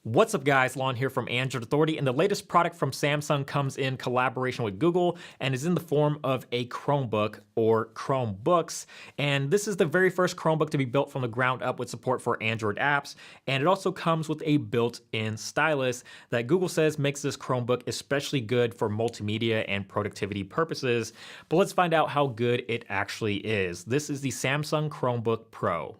What's up guys, Lon here from Android Authority, and the latest product from Samsung comes in collaboration with Google and is in the form of a Chromebook or Chromebooks. And this is the very first Chromebook to be built from the ground up with support for Android apps. And it also comes with a built-in stylus that Google says makes this Chromebook especially good for multimedia and productivity purposes. But let's find out how good it actually is. This is the Samsung Chromebook Pro.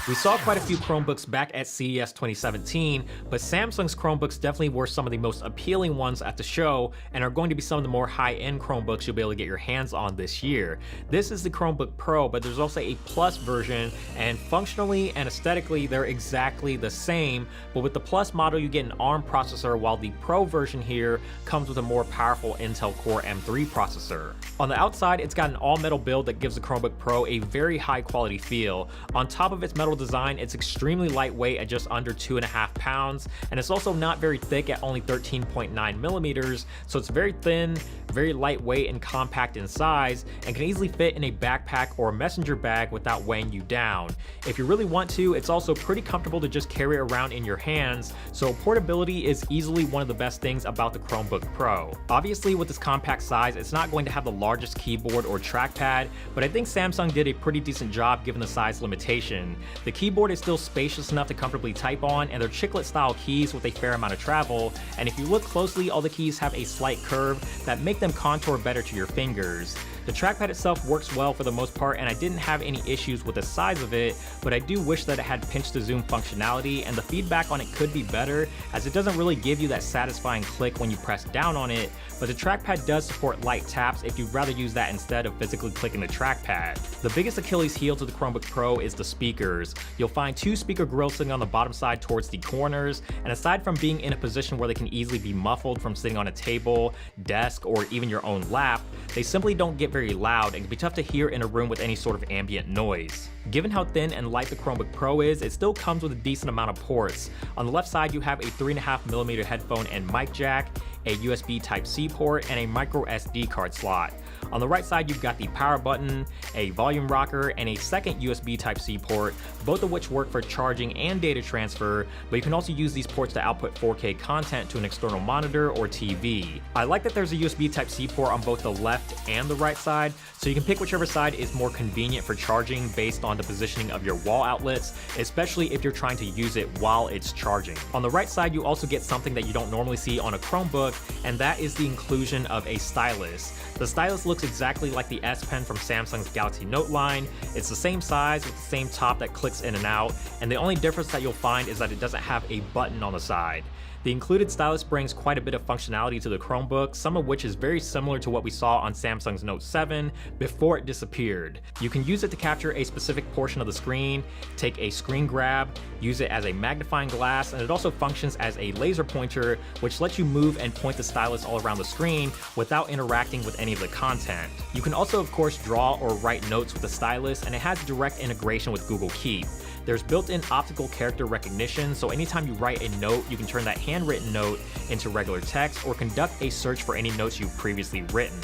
We saw quite a few Chromebooks back at CES 2017, but Samsung's Chromebooks definitely were some of the most appealing ones at the show and are going to be some of the more high-end Chromebooks you'll be able to get your hands on this year. This is the Chromebook Pro, but there's also a Plus version, and functionally and aesthetically they're exactly the same, but with the Plus model you get an ARM processor, while the Pro version here comes with a more powerful Intel Core M3 processor. On the outside, it's got an all-metal build that gives the Chromebook Pro a very high-quality feel. On top of its metal design, it's extremely lightweight at just under 2.5 pounds, and it's also not very thick at only 13.9 millimeters, so it's very thin, very lightweight and compact in size, and can easily fit in a backpack or messenger bag without weighing you down. If you really want to, it's also pretty comfortable to just carry it around in your hands, so portability is easily one of the best things about the Chromebook Pro. Obviously, with this compact size, it's not going to have the largest keyboard or trackpad, but I think Samsung did a pretty decent job given the size limitation. The keyboard is still spacious enough to comfortably type on, and they're chiclet style keys with a fair amount of travel, and if you look closely, all the keys have a slight curve that make them contour better to your fingers. The trackpad itself works well for the most part, and I didn't have any issues with the size of it, but I do wish that it had pinch to zoom functionality, and the feedback on it could be better, as it doesn't really give you that satisfying click when you press down on it, but the trackpad does support light taps if you'd rather use that instead of physically clicking the trackpad. The biggest Achilles heel to the Chromebook Pro is the speakers. You'll find two speaker grills sitting on the bottom side towards the corners, and aside from being in a position where they can easily be muffled from sitting on a table, desk, or even your own lap, they simply don't get very loud and can be tough to hear in a room with any sort of ambient noise. Given how thin and light the Chromebook Pro is, it still comes with a decent amount of ports. On the left side, you have a 3.5mm headphone and mic jack, a USB Type-C port, and a micro SD card slot. On the right side, you've got the power button, a volume rocker, and a second USB Type-C port, both of which work for charging and data transfer, but you can also use these ports to output 4K content to an external monitor or TV. I like that there's a USB Type-C port on both the left and the right side, so you can pick whichever side is more convenient for charging based on the positioning of your wall outlets, especially if you're trying to use it while it's charging. On the right side, you also get something that you don't normally see on a Chromebook, and that is the inclusion of a stylus. The stylus looks exactly like the S Pen from Samsung's Galaxy Note line. It's the same size with the same top that clicks in and out, and the only difference that you'll find is that it doesn't have a button on the side. The included stylus brings quite a bit of functionality to the Chromebook, some of which is very similar to what we saw on Samsung's Note 7 before it disappeared. You can use it to capture a specific portion of the screen, take a screen grab, use it as a magnifying glass, and it also functions as a laser pointer, which lets you move and point the stylus all around the screen without interacting with any of the content. You can also, of course, draw or write notes with the stylus, and it has direct integration with Google Keep. There's built-in optical character recognition, so anytime you write a note, you can turn that handwritten note into regular text or conduct a search for any notes you've previously written.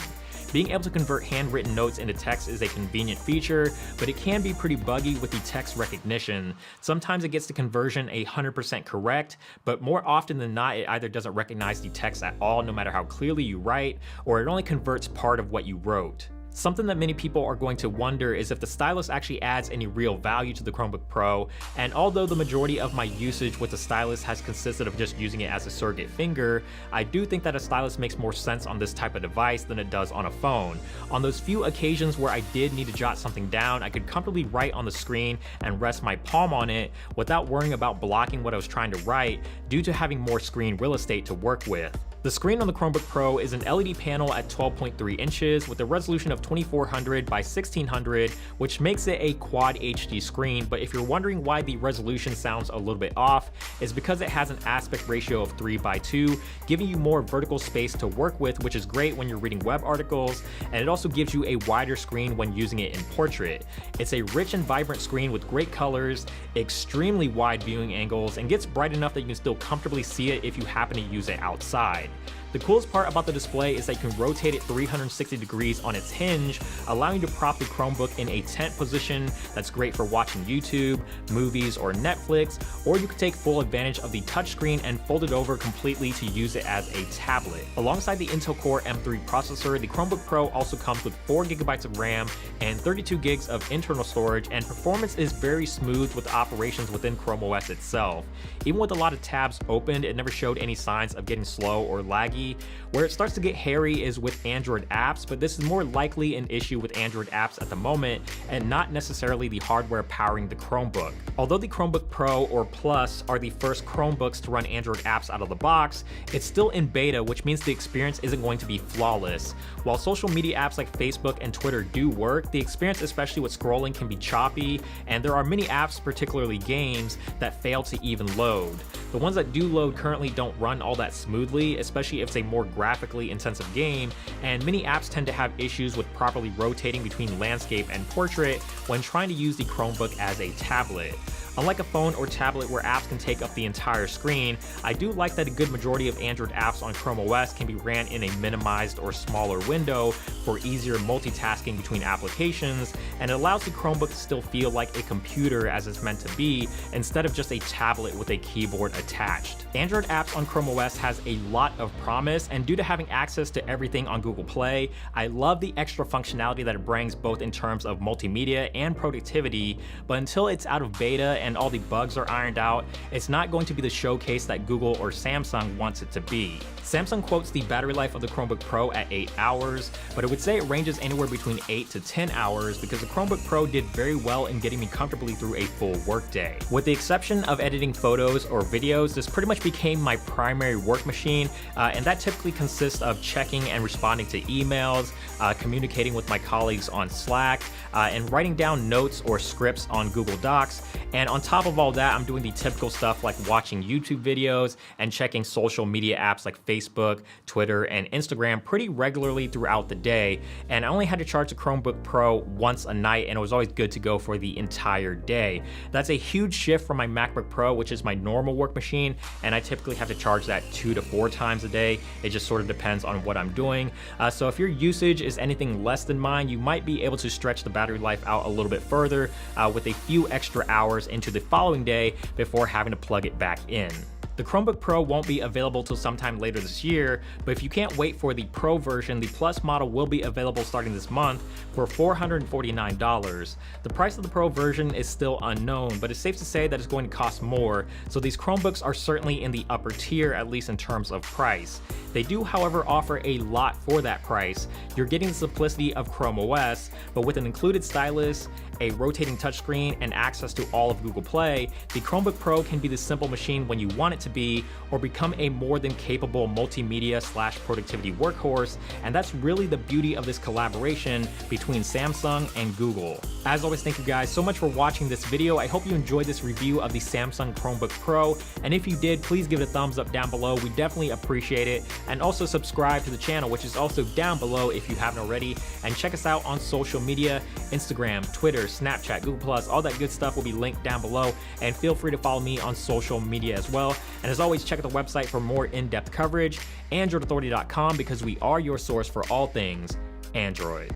Being able to convert handwritten notes into text is a convenient feature, but it can be pretty buggy with the text recognition. Sometimes it gets the conversion 100% correct, but more often than not, it either doesn't recognize the text at all no matter how clearly you write, or it only converts part of what you wrote. Something that many people are going to wonder is if the stylus actually adds any real value to the Chromebook Pro, and although the majority of my usage with the stylus has consisted of just using it as a surrogate finger, I do think that a stylus makes more sense on this type of device than it does on a phone. On those few occasions where I did need to jot something down, I could comfortably write on the screen and rest my palm on it without worrying about blocking what I was trying to write due to having more screen real estate to work with. The screen on the Chromebook Pro is an LED panel at 12.3 inches with a resolution of 2400 by 1600, which makes it a Quad HD screen, but if you're wondering why the resolution sounds a little bit off, it's because it has an aspect ratio of 3:2, giving you more vertical space to work with, which is great when you're reading web articles, and it also gives you a wider screen when using it in portrait. It's a rich and vibrant screen with great colors, extremely wide viewing angles, and gets bright enough that you can still comfortably see it if you happen to use it outside. The coolest part about the display is that you can rotate it 360 degrees on its hinge, allowing you to prop the Chromebook in a tent position that's great for watching YouTube, movies, or Netflix, or you can take full advantage of the touchscreen and fold it over completely to use it as a tablet. Alongside the Intel Core M3 processor, the Chromebook Pro also comes with 4GB of RAM and 32 gigs of internal storage, and performance is very smooth with operations within Chrome OS itself. Even with a lot of tabs opened, it never showed any signs of getting slow or laggy. Where it starts to get hairy is with Android apps, but this is more likely an issue with Android apps at the moment and not necessarily the hardware powering the Chromebook. Although the Chromebook Pro or Plus are the first Chromebooks to run Android apps out of the box, it's still in beta, which means the experience isn't going to be flawless. While social media apps like Facebook and Twitter do work, the experience, especially with scrolling, can be choppy, and there are many apps, particularly games, that fail to even load. The ones that do load currently don't run all that smoothly, especially if it's a more graphically intensive game, and many apps tend to have issues with properly rotating between landscape and portrait when trying to use the Chromebook as a tablet. Unlike a phone or tablet where apps can take up the entire screen, I do like that a good majority of Android apps on Chrome OS can be ran in a minimized or smaller window for easier multitasking between applications, and it allows the Chromebook to still feel like a computer as it's meant to be, instead of just a tablet with a keyboard attached. Android apps on Chrome OS has a lot of promise, and due to having access to everything on Google Play, I love the extra functionality that it brings both in terms of multimedia and productivity, but until it's out of beta and all the bugs are ironed out, it's not going to be the showcase that Google or Samsung wants it to be. Samsung quotes the battery life of the Chromebook Pro at 8 hours, but I would say it ranges anywhere between 8 to 10 hours because the Chromebook Pro did very well in getting me comfortably through a full workday. With the exception of editing photos or videos, this pretty much became my primary work machine, and that typically consists of checking and responding to emails, communicating with my colleagues on Slack, and writing down notes or scripts on Google Docs. And on top of all that, I'm doing the typical stuff like watching YouTube videos and checking social media apps like Facebook, Twitter, and Instagram pretty regularly throughout the day. And I only had to charge the Chromebook Pro once a night, and it was always good to go for the entire day. That's a huge shift from my MacBook Pro, which is my normal work machine, and I typically have to charge that 2 to 4 times a day. It just sort of depends on what I'm doing. So if your usage is anything less than mine, you might be able to stretch the battery life out a little bit further with a few extra hours into the following day before having to plug it back in. The Chromebook Pro won't be available till sometime later this year, but if you can't wait for the Pro version, the Plus model will be available starting this month for $449. The price of the Pro version is still unknown, but it's safe to say that it's going to cost more, so these Chromebooks are certainly in the upper tier, at least in terms of price. They do, however, offer a lot for that price. You're getting the simplicity of Chrome OS, but with an included stylus, a rotating touchscreen, and access to all of Google Play, the Chromebook Pro can be the simple machine when you want it to be, or become a more than capable multimedia/productivity workhorse, and that's really the beauty of this collaboration between Samsung and Google. As always, thank you guys so much for watching this video. I hope you enjoyed this review of the Samsung Chromebook Pro, and if you did, please give it a thumbs up down below. We definitely appreciate it, and also subscribe to the channel, which is also down below if you haven't already, and check us out on social media, Instagram, Twitter, Snapchat, Google+, all that good stuff will be linked down below, and feel free to follow me on social media as well. And as always, check out the website for more in-depth coverage, AndroidAuthority.com, because we are your source for all things Android.